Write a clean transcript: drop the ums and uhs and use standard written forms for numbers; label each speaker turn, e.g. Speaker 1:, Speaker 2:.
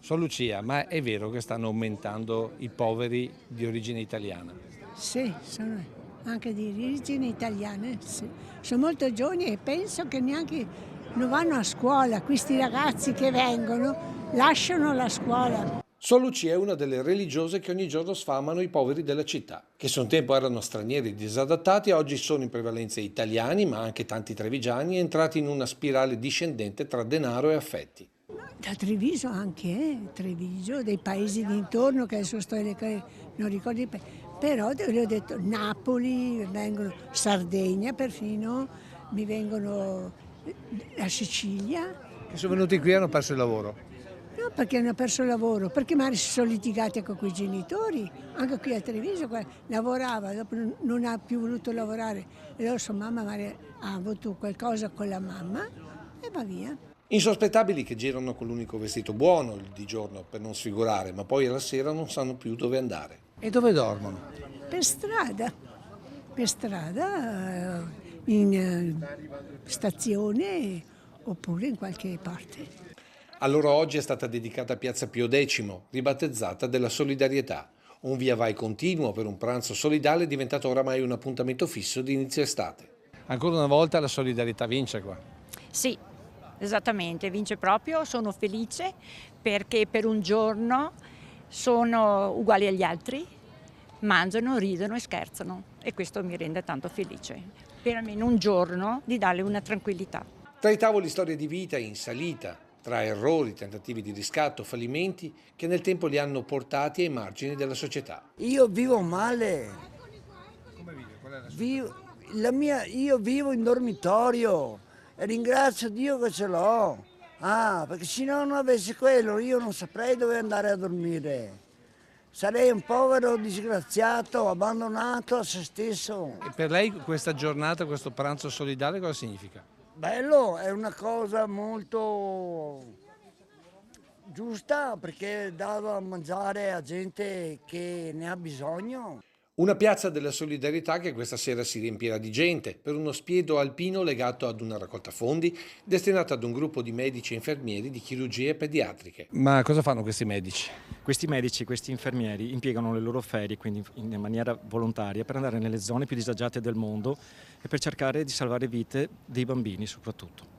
Speaker 1: Sono Lucia, ma è vero che stanno aumentando i poveri di origine italiana?
Speaker 2: Sì, sono anche di origini italiane, sì. Sono molto giovani e penso che neanche non vanno a scuola. Questi ragazzi che vengono lasciano la scuola.
Speaker 1: Suor Lucia è una delle religiose che ogni giorno sfamano i poveri della città, che se un tempo erano stranieri disadattati, oggi sono in prevalenza italiani, ma anche tanti trevigiani, entrati in una spirale discendente tra denaro e affetti.
Speaker 2: Da Treviso anche, Treviso, dei paesi dintorno, che adesso non ricordo però le ho detto Napoli, vengono Sardegna perfino, mi vengono la Sicilia.
Speaker 1: Che sono venuti qui e hanno perso il lavoro.
Speaker 2: No, perché hanno perso il lavoro, perché magari si sono litigati con i genitori, anche qui a Treviso lavorava, dopo non ha più voluto lavorare e allora sua mamma magari ha avuto qualcosa con la mamma e va via.
Speaker 1: Insospettabili che girano con l'unico vestito buono il di giorno per non sfigurare, ma poi alla sera non sanno più dove andare. E dove dormono?
Speaker 2: Per strada, in stazione oppure in qualche parte.
Speaker 1: A loro oggi è stata dedicata Piazza Pio X, ribattezzata della Solidarietà. Un via vai continuo per un pranzo solidale diventato oramai un appuntamento fisso di inizio estate. Ancora una volta la solidarietà vince qua.
Speaker 3: Sì, esattamente, vince proprio, sono felice perché per un giorno sono uguali agli altri, mangiano, ridono e scherzano e questo mi rende tanto felice, per almeno un giorno di darle una tranquillità.
Speaker 1: Tra i tavoli storie di vita in salita, tra errori, tentativi di riscatto, fallimenti che nel tempo li hanno portati ai margini della società.
Speaker 4: Io vivo male.
Speaker 1: Come vive? Qual è la
Speaker 4: Io vivo in dormitorio e ringrazio Dio che ce l'ho. Perché se no non avessi quello io non saprei dove andare a dormire. Sarei un povero disgraziato, abbandonato a se stesso.
Speaker 1: E per lei questa giornata, questo pranzo solidale cosa significa?
Speaker 4: Bello, è una cosa molto giusta perché dà da mangiare a gente che ne ha bisogno.
Speaker 1: Una piazza della solidarietà che questa sera si riempirà di gente per uno spiedo alpino legato ad una raccolta fondi destinata ad un gruppo di medici e infermieri di chirurgie pediatriche. Ma cosa fanno questi medici?
Speaker 5: Questi medici, questi infermieri impiegano le loro ferie, quindi in maniera volontaria, per andare nelle zone più disagiate del mondo e per cercare di salvare vite dei bambini soprattutto.